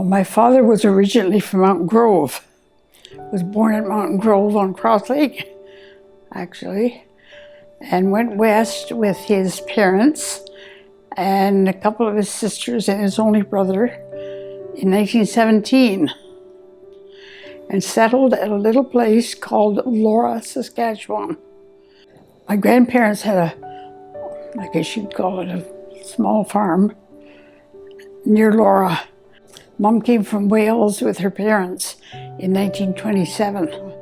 My father was originally from Mountain Grove. Was born at Mountain Grove on Cross Lake, actually, and went west with his parents and a couple of his sisters and his only brother in 1917, and settled at a little place called Laura, Saskatchewan. My grandparents had I guess you'd call it a small farm near Laura. Mom came from Wales with her parents in 1927,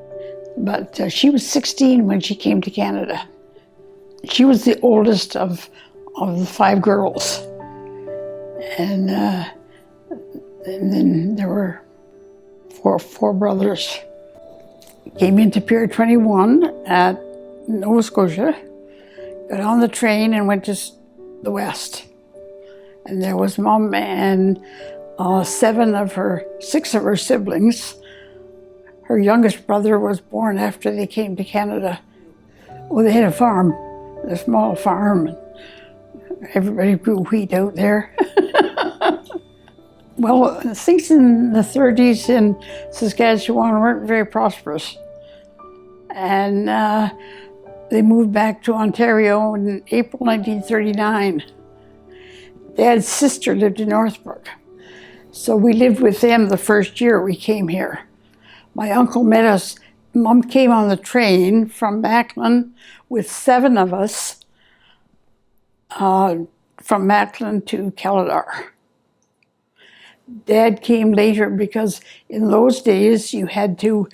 but she was 16 when she came to Canada. She was the oldest of the 5 girls, and then there were four brothers. Came into Pier 21 at Nova Scotia, got on the train and went to the west. And there was Mom and 6 of her siblings. Her youngest brother was born after they came to Canada. Well, they had a farm, a small farm. Everybody grew wheat out there. Well, things in the 30s in Saskatchewan weren't very prosperous. And they moved back to Ontario in April 1939. Dad's sister lived in Northbrook. So we lived with them the first year we came here. My uncle met us. Mom came on the train from Macklin with 7 of us from Macklin to Caladar. Dad came later because in those days you had to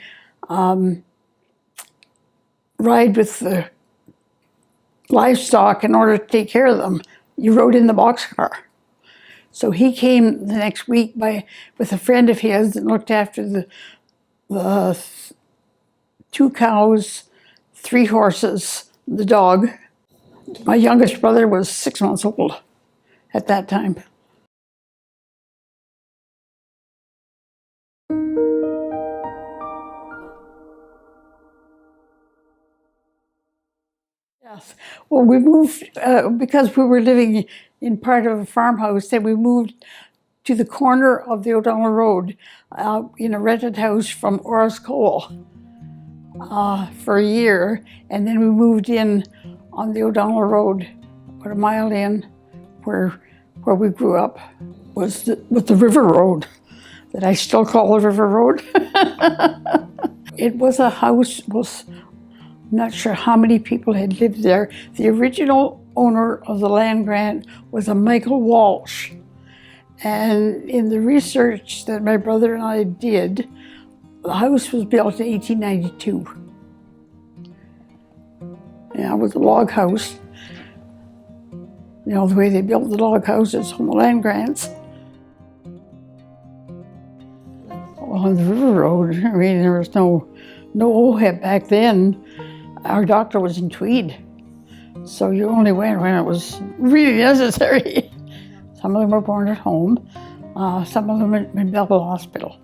ride with the livestock in order to take care of them. You rode in the boxcar. So he came the next week with a friend of his and looked after the 2 cows, 3 horses, the dog. My youngest brother was 6 months old at that time. Yes. Well, we moved, because we were living in part of a farmhouse, then we moved to the corner of the O'Donnell Road in a rented house from Orris Cole for a year. And then we moved in on the O'Donnell Road, about a mile in, where we grew up, was the River Road, that I still call the River Road. It was a house, I'm not sure how many people had lived there. The original owner of the land grant was a Michael Walsh. And in the research that my brother and I did, the house was built in 1892. Yeah, it was a log house. You know, the way they built the log houses on the land grants. On the River Road, I mean, there was no OHIP back then. Our doctor was in Tweed, so you only went when it was really necessary. Some of them were born at home, some of them in Belleville Hospital.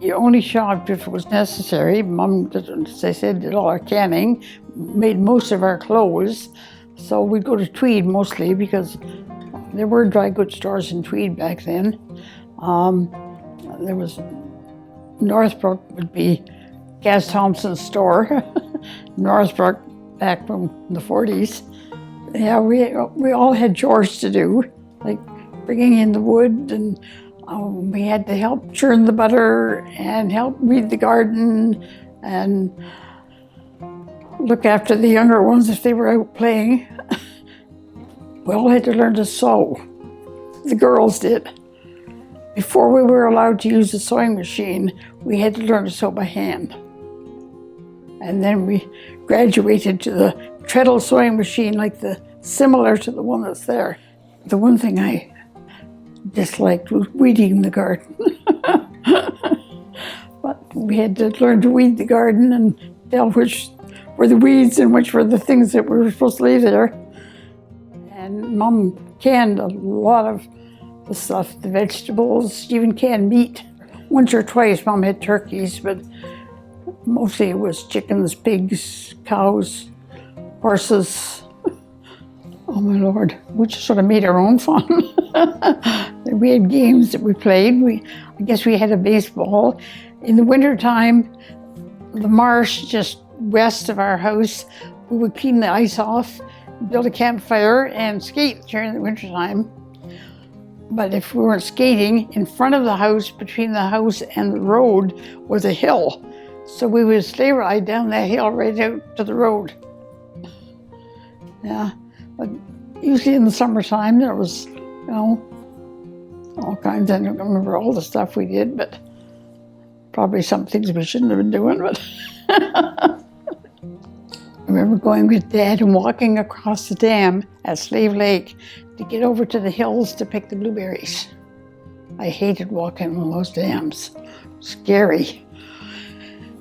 You only shopped if it was necessary. Mom, as I said, did all our canning, made most of our clothes, so we'd go to Tweed mostly because there were dry goods stores in Tweed back then. There was Northbrook would be Gas Thompson's store. Northbrook back from the 40s. Yeah, we all had chores to do, like bringing in the wood, and we had to help churn the butter and help weed the garden and look after the younger ones if they were out playing. We all had to learn to sew. The girls did. Before we were allowed to use a sewing machine, we had to learn to sew by hand. And then we graduated to the treadle sewing machine, similar to the one that's there. The one thing I disliked was weeding the garden. But we had to learn to weed the garden and tell which were the weeds and which were the things that we were supposed to leave there. And Mom canned a lot of the stuff, the vegetables, she even canned meat. Once or twice Mom had turkeys, but mostly it was chickens, pigs, cows, horses. Oh my Lord, we just sort of made our own fun. We had games that we played. I guess we had a baseball. In the wintertime, the marsh just west of our house, we would clean the ice off, build a campfire, and skate during the wintertime. But if we weren't skating, in front of the house, between the house and the road, was a hill. So we would sleigh ride down that hill right out to the road. Yeah, but usually in the summertime there was, all kinds. I don't remember all the stuff we did, but probably some things we shouldn't have been doing. But I remember going with Dad and walking across the dam at Slave Lake to get over to the hills to pick the blueberries. I hated walking on those dams. Scary.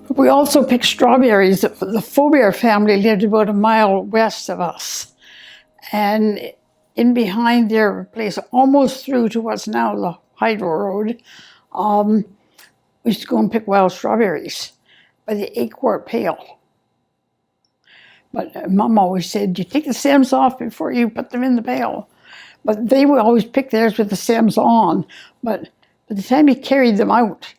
But we also picked strawberries. The Faubert family lived about a mile west of us. And in behind their place, almost through to what's now the Hydro Road, we used to go and pick wild strawberries by the 8-quart pail. But Mom always said, you take the stems off before you put them in the pail. But they would always pick theirs with the stems on. But by the time you carried them out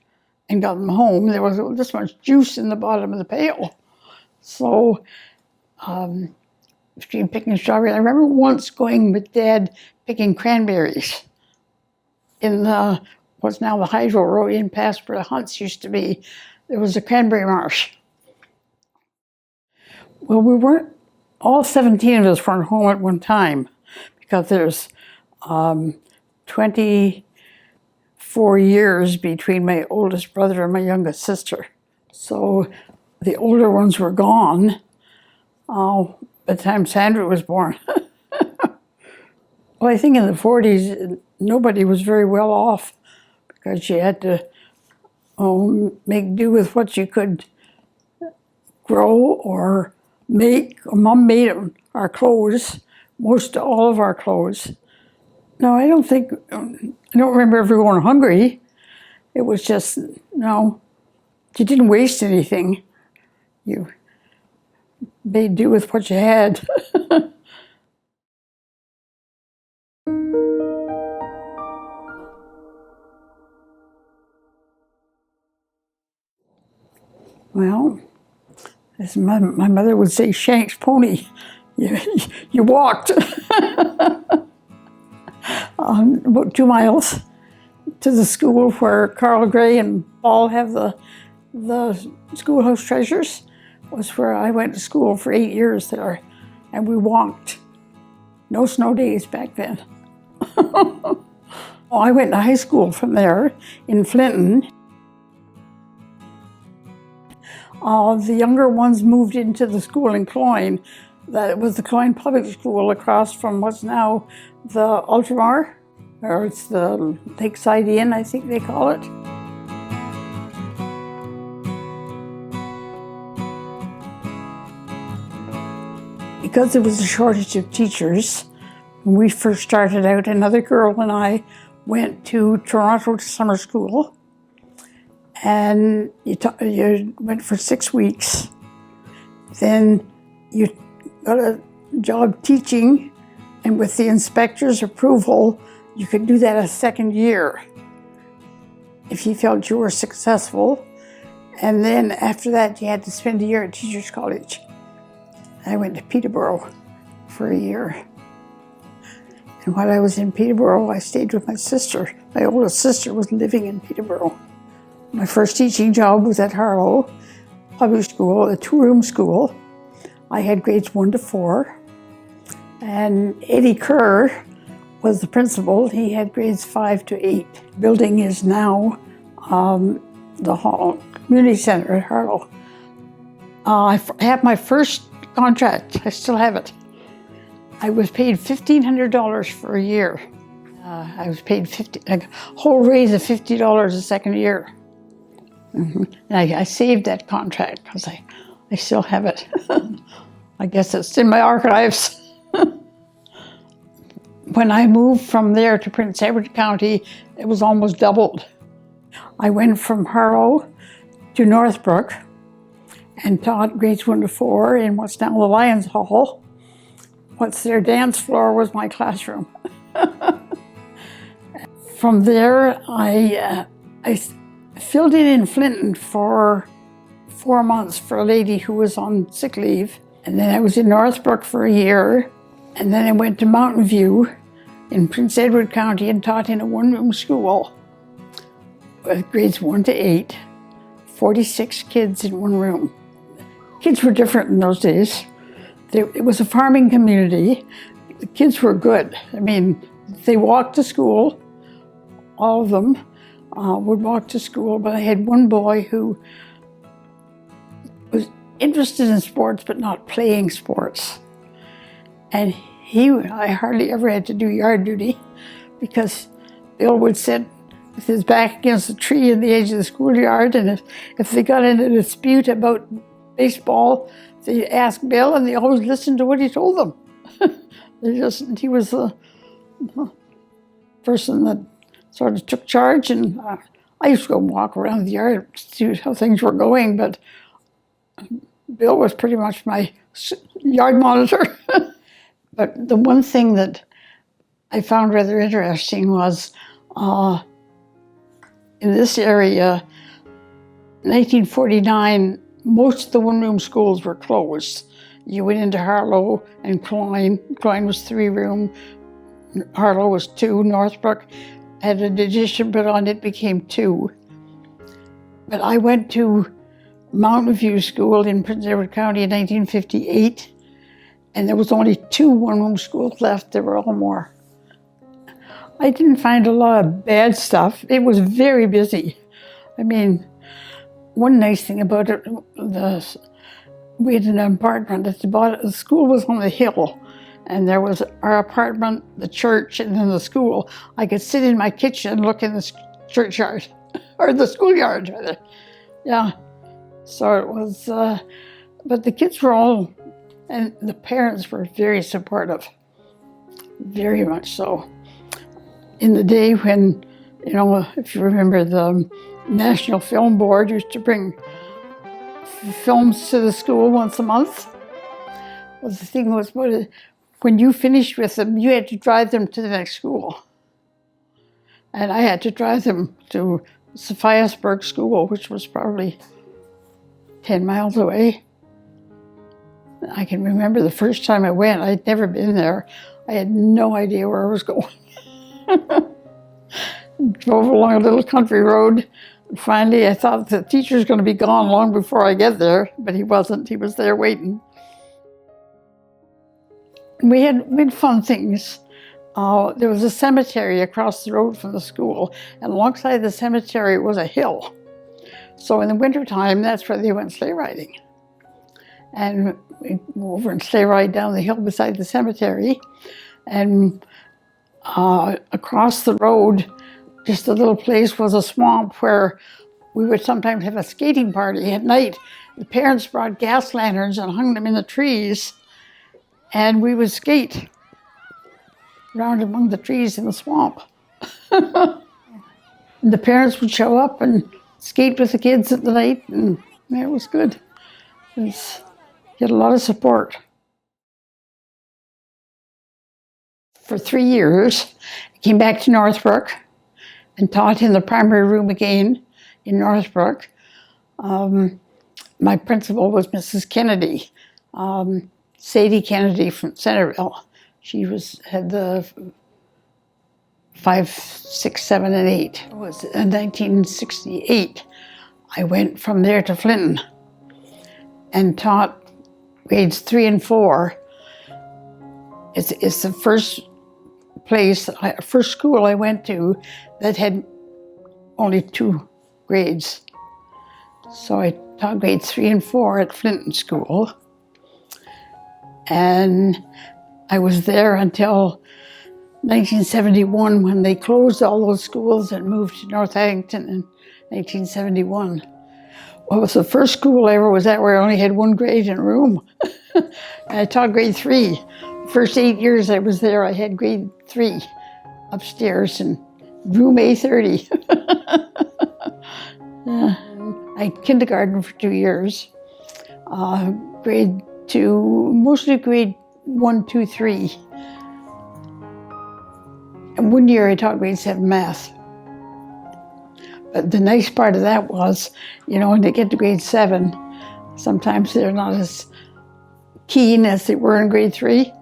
and got them home, there was this much juice in the bottom of the pail. So, between picking strawberries, I remember once going with Dad picking cranberries in what's now the Hydro Road, in past where the hunts used to be. There was a cranberry marsh. Well, we weren't, all 17 of us weren't home at one time, because there's 24 years between my oldest brother and my youngest sister. So the older ones were gone by the time Sandra was born. Well, I think in the 40s, nobody was very well off because you had to make do with what you could grow or make. Mom made our clothes, most all of our clothes. No, I don't remember ever going hungry. It was just, you didn't waste anything. You made do with what you had. Well, as my mother would say, Shank's pony. You walked about 2 miles to the school where Carl Gray and Paul have the schoolhouse treasures. Was where I went to school for 8 years there, and we walked. No snow days back then. I went to high school from there in Flinton. The younger ones moved into the school in Cloyne. That was the Cloyne Public School across from what's now the Ultramar, or it's the Lakeside Inn, I think they call it. Because there was a shortage of teachers, when we first started out, another girl and I went to Toronto to summer school. And you went for 6 weeks. Then you got a job teaching, and with the inspector's approval, you could do that a second year if you felt you were successful. And then after that, you had to spend a year at Teachers College. I went to Peterborough for a year. And while I was in Peterborough, I stayed with my sister. My oldest sister was living in Peterborough. My first teaching job was at Harlowe Public School, a 2-room school. I had grades 1 to 4. And Eddie Kerr was the principal. He had grades 5 to 8. The building is now the Hall Community Center at Harlowe. I have my first contract. I still have it. I was paid $1,500 for a year. I was paid a whole raise of $50 a second year. Mm-hmm. And I saved that contract because I still have it. I guess it's in my archives. When I moved from there to Prince Edward County, it was almost doubled. I went from Harlowe to Northbrook and taught grades 1 to 4 in what's now the Lions Hall. What's their dance floor was my classroom. From there, I filled in Flinton for 4 months for a lady who was on sick leave. And then I was in Northbrook for a year. And then I went to Mountain View in Prince Edward County and taught in a one-room school with grades 1 to 8, 46 kids in one room. Kids were different in those days. It was a farming community. The kids were good. I mean, they walked to school. All of them would walk to school, but I had one boy who was interested in sports, but not playing sports. And I hardly ever had to do yard duty because Bill would sit with his back against the tree in the edge of the schoolyard, and if they got in a dispute about baseball, they asked Bill, and they always listened to what he told them. He was the person that sort of took charge, and I used to go walk around the yard to see how things were going, but Bill was pretty much my yard monitor. But the one thing that I found rather interesting was in this area, 1949, most of the one-room schools were closed. You went into Harlowe and Cloyne. Cloyne was 3-room, Harlowe was 2, Northbrook had an addition put on, it became 2. But I went to Mountain View School in Prince Edward County in 1958, and there was only 2 one-room schools left. There were all more. I didn't find a lot of bad stuff. It was very busy. I mean, one nice thing about it, we had an apartment at the bottom. The school was on the hill, and there was our apartment, the church, and then the school. I could sit in my kitchen and look in the churchyard, or the schoolyard, rather. Yeah, so it was, but the kids were all, and the parents were very supportive, very much so. In the day when, you know, if you remember, the National Film Board used to bring films to the school once a month. Well, the thing was, when you finished with them, you had to drive them to the next school. And I had to drive them to Sophiasburg School, which was probably 10 miles away. I can remember the first time I went, I'd never been there. I had no idea where I was going. Drove along a little country road. And finally, I thought the teacher's going to be gone long before I get there, but he wasn't. He was there waiting. We had fun things. There was a cemetery across the road from the school, and alongside the cemetery was a hill. So in the wintertime, that's where they went sleigh riding. And we'd go over and sleigh ride down the hill beside the cemetery. And across the road, just a little place, was a swamp where we would sometimes have a skating party at night. The parents brought gas lanterns and hung them in the trees, and we would skate around among the trees in the swamp. And the parents would show up and skate with the kids at the night, and it was good. You had a lot of support. For 3 years, I came back to Northbrook and taught in the primary room again in Northbrook. My principal was Mrs. Kennedy, Sadie Kennedy from Centerville. She had the 5, 6, 7, and 8. It was in 1968. I went from there to Flinton and taught grades 3 and 4. It's the first school I went to that had only 2 grades. So I taught grades 3 and 4 at Flinton School. And I was there until 1971 when they closed all those schools and moved to North Addington in 1971. Well, it was the first school I ever was at where I only had 1 grade in a room. And I taught grade 3. The first 8 years I was there, I had grade 3 upstairs in room A30. I had kindergarten for 2 years. Grade 2, mostly grade 1, 2, 3. And one year I taught grade 7 math. But the nice part of that was, you know, when they get to grade 7, sometimes they're not as keen as they were in grade 3.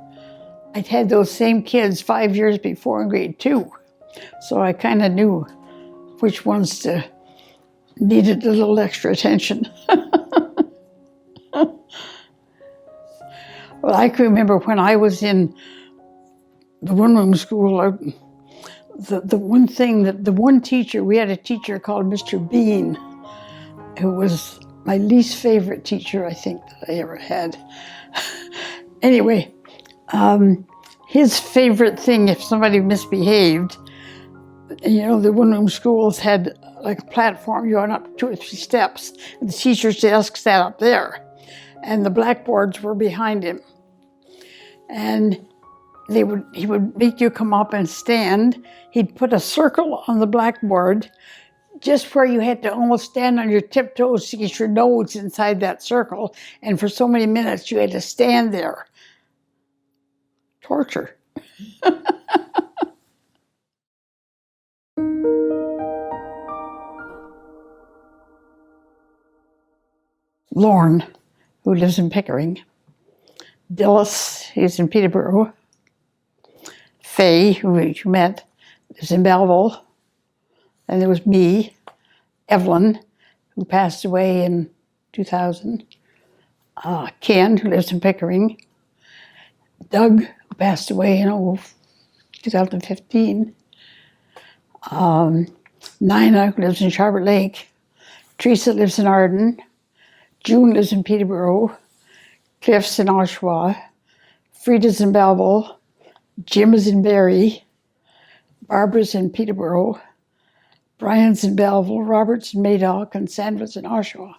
I'd had those same kids 5 years before in grade 2. So I kind of knew which ones needed a little extra attention. Well, I can remember when I was in the one-room school, the one thing that the one teacher, we had a teacher called Mr. Bean, who was my least favorite teacher, I think, that I ever had. Anyway, his favorite thing, if somebody misbehaved, you know, the one-room schools had like a platform, you went up 2 or 3 steps, and the teacher's desk sat up there, and the blackboards were behind him. And he would make you come up and stand. He'd put a circle on the blackboard just where you had to almost stand on your tiptoes to get your nose inside that circle. And for so many minutes, you had to stand there. Torture. Lorne, who lives in Pickering. Dillis, he's in Peterborough. Faye, who you met, lives in Belleville. And there was me, Evelyn, who passed away in 2000. Ken, who lives in Pickering. Doug, who passed away in 2015. Nina, who lives in Charlotte Lake. Teresa lives in Arden. June lives in Peterborough. Cliff's in Oshawa. Frida's in Belleville. Jim is in Barrie. Barbara's in Peterborough. Brian's in Belleville. Robert's in Madoc. And Sandra's in Oshawa.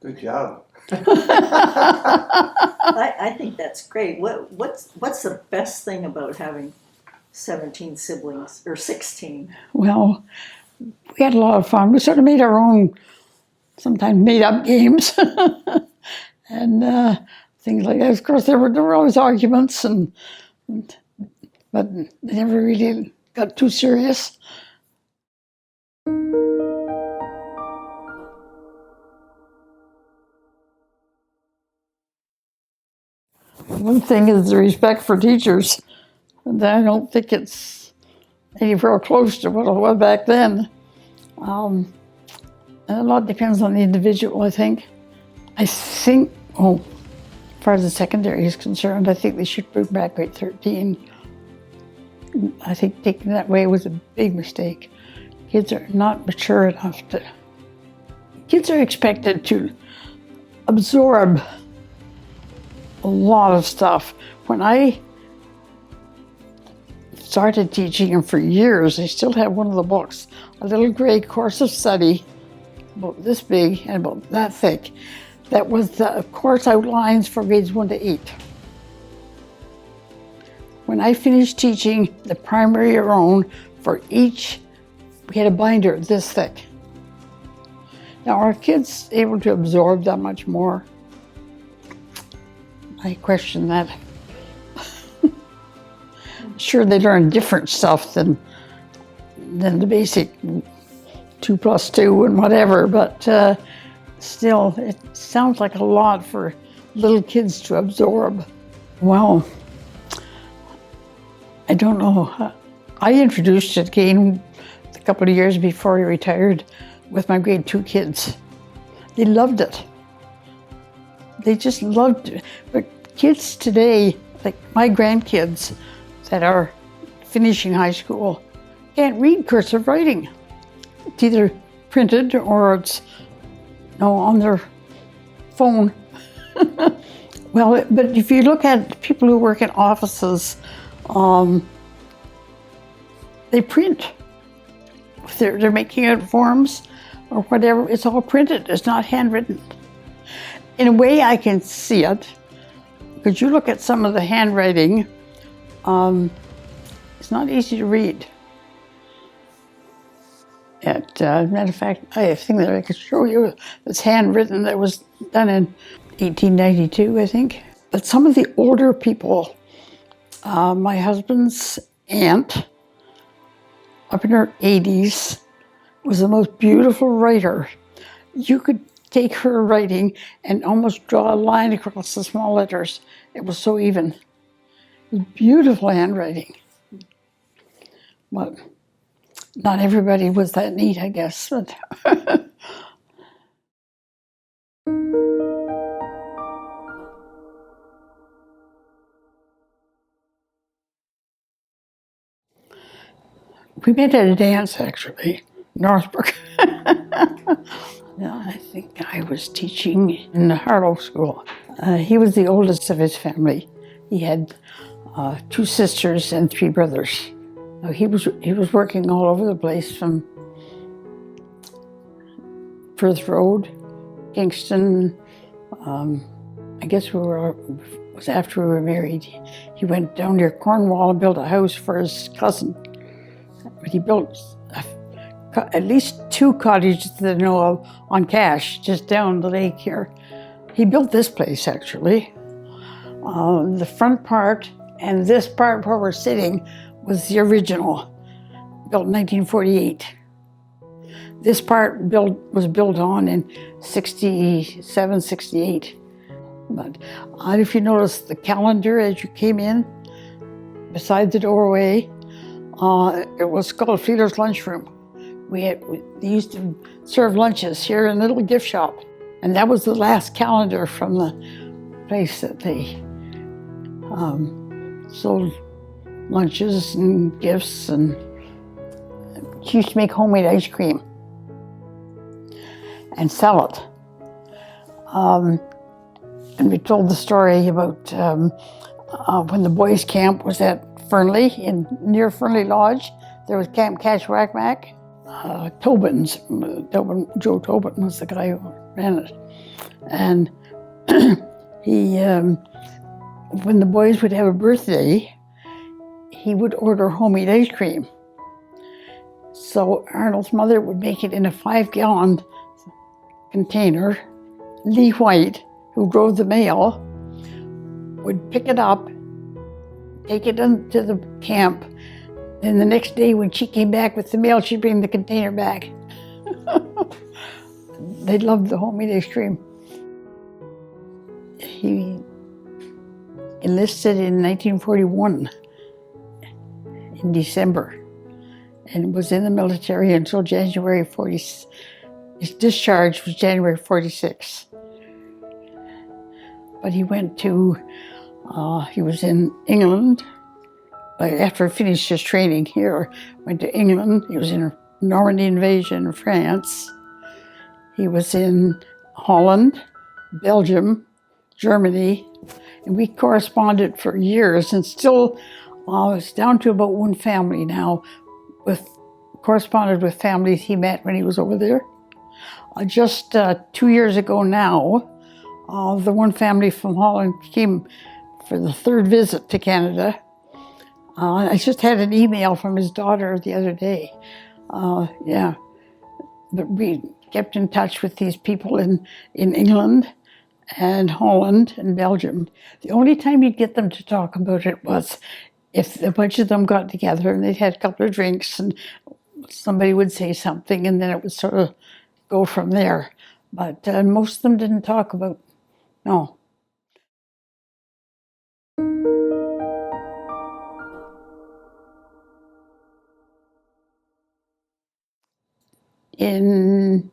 Good job. I think that's great. What's the best thing about having 17 siblings, or 16? Well, we had a lot of fun. We sort of made our own, sometimes made up games. And things like that. Of course, there were always arguments, but they never really got too serious. One thing is the respect for teachers. And I don't think it's anywhere close to what it was back then. And a lot depends on the individual, I think. As far as the secondary is concerned, I think they should bring back grade 13. I think taking that way was a big mistake. Kids are not mature enough to... Kids are expected to absorb a lot of stuff. When I started teaching, and for years, I still have one of the books, a little gray course of study, about this big and about that thick. That was the course outlines for grades 1 to 8. When I finished teaching the primary year own, for each, we had a binder this thick. Now, are kids able to absorb that much more? I question that. Sure, they learn different stuff than the basic 2 + 2 and whatever, but still, it sounds like a lot for little kids to absorb. Well, I don't know. I introduced it again a couple of years before he retired with my grade 2 kids. They loved it. They just loved it. But kids today, like my grandkids that are finishing high school, can't read cursive writing. It's either printed or it's on their phone. Well, but if you look at people who work in offices, they print. If they're making out forms or whatever, it's all printed, it's not handwritten. In a way, I can see it, because you look at some of the handwriting, it's not easy to read. Matter of fact, I have a thing that I could show you that's handwritten that was done in 1892, I think. But some of the older people, My husband's aunt, up in her 80s, was the most beautiful writer. You could take her writing and almost draw a line across the small letters. It was so even. It was beautiful handwriting. But not everybody was that neat, I guess. But we met at a dance, actually, Northbrook. I think I was teaching in the Harlowe school. He was the oldest of his family. He had 2 sisters and 3 brothers. He was working all over the place, from Firth Road, Kingston. I guess it was after we were married. He went down near Cornwall and built a house for his cousin. But he built at least 2 cottages that I know of on cash, just down the lake here. He built this place, actually. The front part and this part where we're sitting was the original, built in 1948. This part was built on in 67, 68. But if you notice the calendar as you came in, beside the doorway, it was called Flieler's lunchroom. They used to serve lunches here in a little gift shop. And that was the last calendar from the place that they sold lunches and gifts. And she used to make homemade ice cream and sell it. And we told the story about when the boys' camp was at Fernley, near Fernley Lodge. There was Camp Catchwhack. Joe Tobin was the guy who ran it. And when the boys would have a birthday, he would order homemade ice cream. So Arnold's mother would make it in a 5-gallon container. Lee White, who drove the mail, would pick it up, take it into the camp, and the next day when she came back with the mail, she'd bring the container back. They loved the homemade ice cream. He enlisted in 1941 in December and was in the military until January 40. His discharge was January 46. But he went to, he was in England. After he finished his training here, went to England. He was in Normandy invasion in France. He was in Holland, Belgium, Germany, and we corresponded for years, and still it's down to about 1 family now, corresponded with families he met when he was over there. Just 2 years ago now, the 1 family from Holland came for the 3rd visit to Canada. I just had an email from his daughter the other day. But we kept in touch with these people in England and Holland and Belgium. The only time you'd get them to talk about it was if a bunch of them got together and they'd had a couple of drinks and somebody would say something, and then it would sort of go from there. But most of them didn't talk about, no. In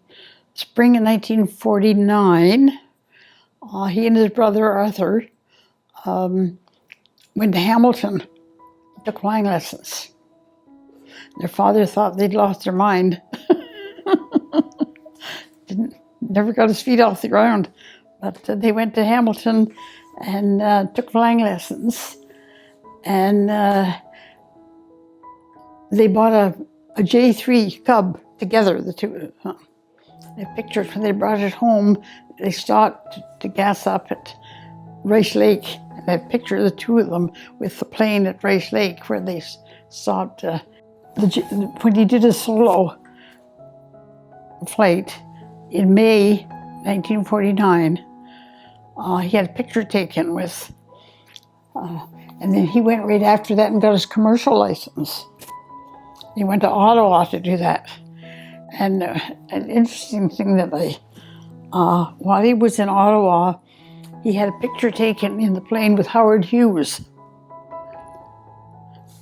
spring of 1949, he and his brother Arthur went to Hamilton, took flying lessons. Their father thought they'd lost their mind. Never got his feet off the ground. But they went to Hamilton and took flying lessons. And they bought a J3 Cub together, the two of them. They have pictures when they brought it home. They stopped to gas up at Rice Lake. And they have a picture of the 2 of them with the plane at Rice Lake where they stopped. When he did a solo flight in May 1949, he had a picture taken with And then he went right after that and got his commercial license. He went to Ottawa to do that. And an interesting thing that while he was in Ottawa, he had a picture taken in the plane with Howard Hughes.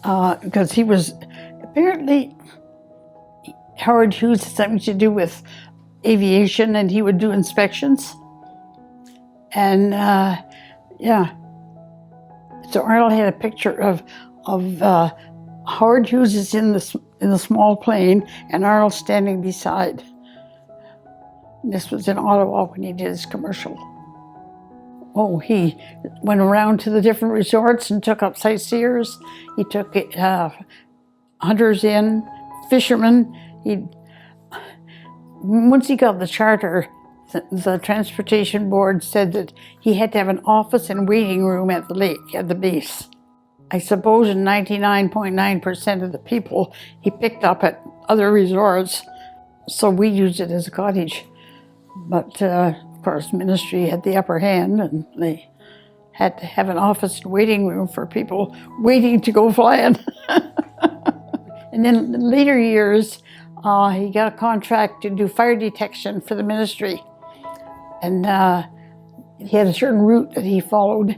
Because he was, apparently, Howard Hughes had something to do with aviation and he would do inspections. And yeah, so Arnold had a picture of Howard Hughes is in the small plane and Arnold standing beside. This was in Ottawa when he did his commercial. Oh, he went around to the different resorts and took up sightseers. He took hunters in, fishermen. Once he got the charter, the transportation board said that he had to have an office and waiting room at the lake, at the base. I suppose in 99.9% of the people he picked up at other resorts, so we used it as a cottage. But of course, ministry had the upper hand and they had to have an office and waiting room for people waiting to go flying. And then in the later years, he got a contract to do fire detection for the ministry. And he had a certain route that he followed.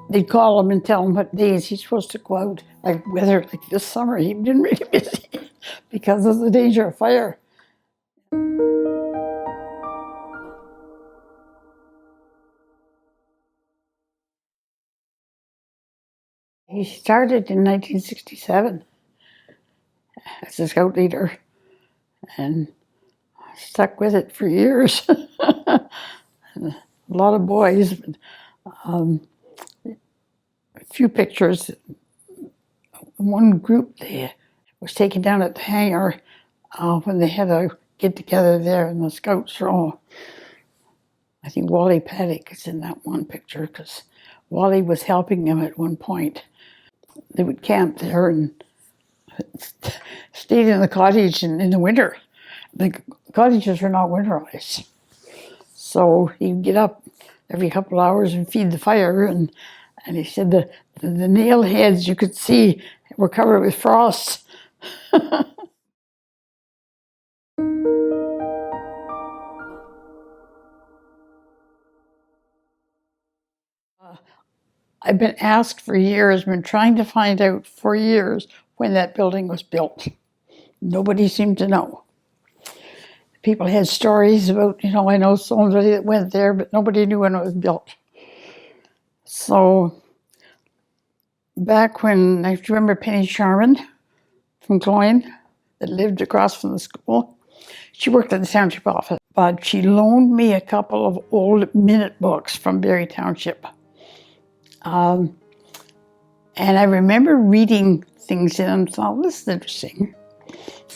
They'd call him and tell him what days he's supposed to go out. Like weather, like this summer, he'd been really busy because of the danger of fire. He started in 1967 as a scout leader and stuck with it for years. A lot of boys, but, a few pictures. One group was taken down at the hangar when they had a get together there, and the scouts were all. I think Wally Paddock is in that one picture because Wally was helping him at one point. They would camp there and stayed in the cottage in the winter. The cottages were not winterized. So he'd get up every couple of hours and feed the fire. And he said the nail heads you could see were covered with frost. I've been asked for years, been trying to find out for years when that building was built. Nobody seemed to know. People had stories about, I know somebody that went there, but nobody knew when it was built. So back when, I remember Penny Sharman from Cloyne that lived across from the school. She worked at the township office, but she loaned me a couple of old minute books from Barrie Township. And I remember reading things in them and thought, this is interesting.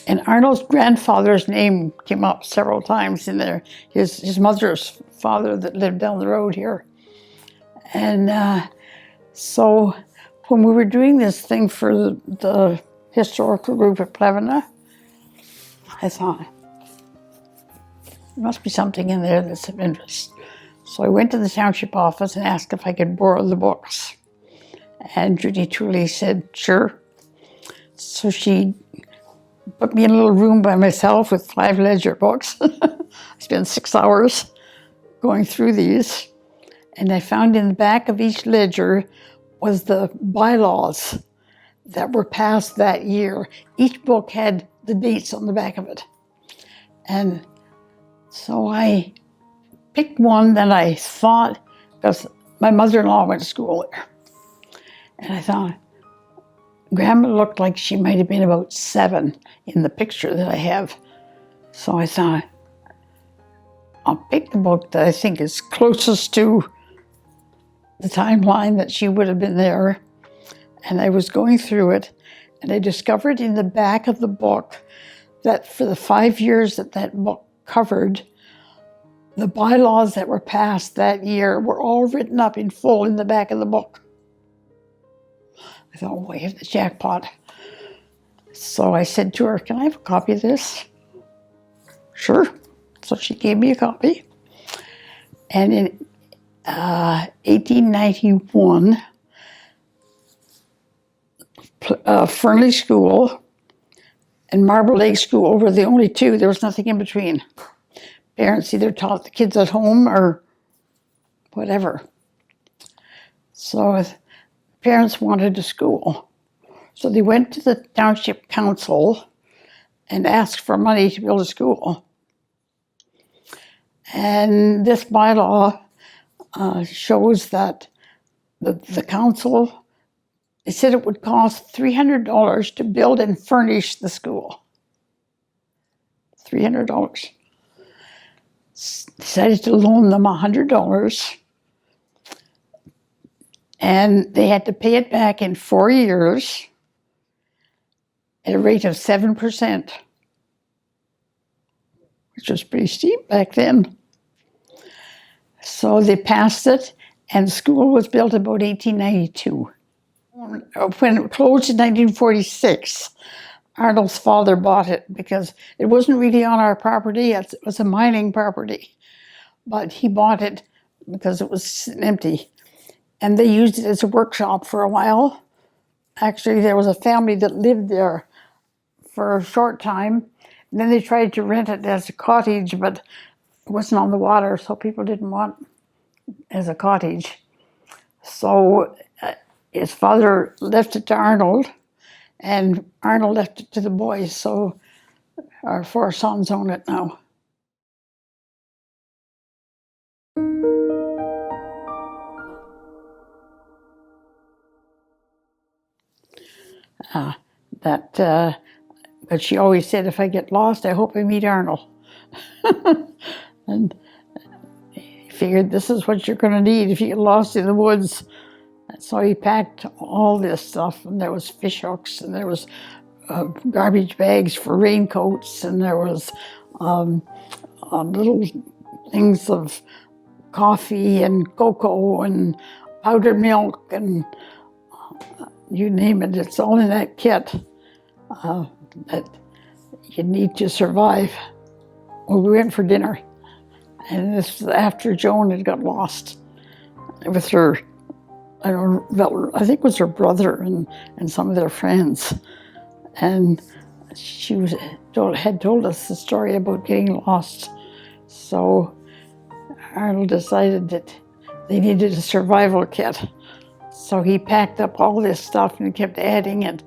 And Arnold's grandfather's name came up several times in there. His mother's father that lived down the road here. And so when we were doing this thing for the historical group at Plevena, I thought, there must be something in there that's of interest. So I went to the township office and asked if I could borrow the books. And Judy Tooley said, sure. So she put me in a little room by myself with 5 ledger books. I spent 6 hours going through these. And I found in the back of each ledger was the bylaws that were passed that year. Each book had the dates on the back of it. And so I picked one that I thought, because my mother-in-law went to school there. And I thought, Grandma looked like she might have been about 7 in the picture that I have. So I thought, I'll pick the book that I think is closest to the timeline that she would have been there. And I was going through it, and I discovered in the back of the book that for the 5 years that book covered, the bylaws that were passed that year were all written up in full in the back of the book. I thought, oh, I have the jackpot. So I said to her, can I have a copy of this? Sure. So she gave me a copy. And 1891, Fernley School and Marble Lake School were the only two. There was nothing in between. Parents either taught the kids at home or whatever. So parents wanted a school. So they went to the township council and asked for money to build a school. And this bylaw shows that the council, they said it would cost $300 to build and furnish the school. $300. Decided to loan them $100, and they had to pay it back in 4 years at a rate of 7%, which was pretty steep back then. So they passed it, and the school was built about 1892. When it closed in 1946, Arnold's father bought it because it wasn't really on our property. It was a mining property. But he bought it because it was empty. And they used it as a workshop for a while. Actually, there was a family that lived there for a short time. And then they tried to rent it as a cottage, but it wasn't on the water, so people didn't want it as a cottage. So his father left it to Arnold, and Arnold left it to the boys, so our 4 sons own it now. But she always said, if I get lost, I hope I meet Arnold. And he figured this is what you're going to need if you get lost in the woods. So he packed all this stuff, and there was fish hooks, and there was garbage bags for raincoats, and there was little things of coffee and cocoa and powdered milk, and you name it, it's all in that kit that you need to survive. Well, we went for dinner, and this was after Joan had got lost with her, I think it was her brother and some of their friends. And she had told us the story about getting lost. So Arnold decided that they needed a survival kit. So he packed up all this stuff and kept adding it.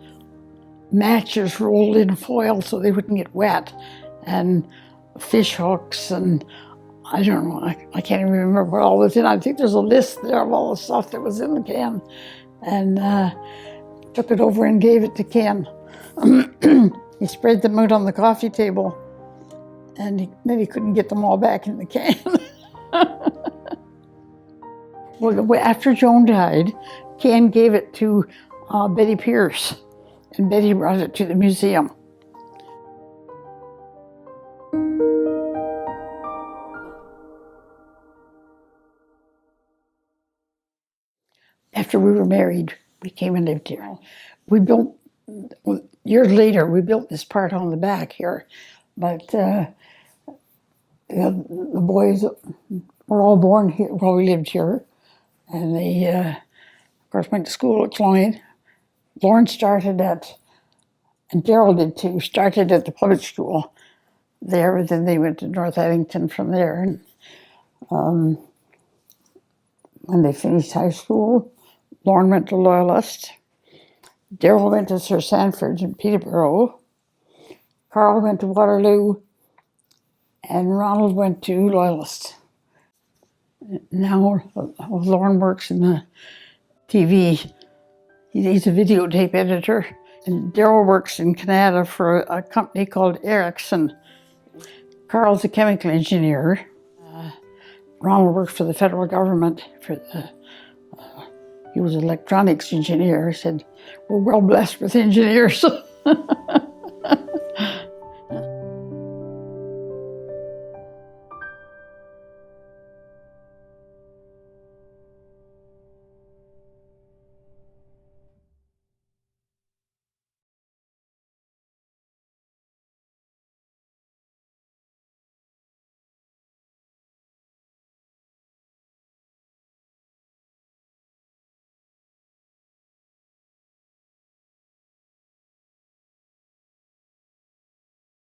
Matches rolled in foil so they wouldn't get wet, and fish hooks, and I don't know, I can't even remember what all was in. I think there's a list there of all the stuff that was in the can. And took it over and gave it to Ken. He spread them out on the coffee table, and then he couldn't get them all back in the can. Well, after Joan died, Ken gave it to Betty Pierce, and Betty brought it to the museum. After we were married, we came and lived here. We built, years later, we built this part on the back here, but the boys were all born here while we lived here, and they, of course, went to school at Cloyne. Lauren started at, and Daryl did too, started at the public school there, but then they went to North Addington from there. And when they finished high school, Lauren went to Loyalist. Daryl went to Sir Sanford in Peterborough. Carl went to Waterloo. And Ronald went to Loyalist. Now Lauren works in the TV. He's a videotape editor. And Daryl works in Canada for a company called Ericsson. Carl's a chemical engineer. Ronald works for the federal government. He was an electronics engineer. He said, we're well blessed with engineers.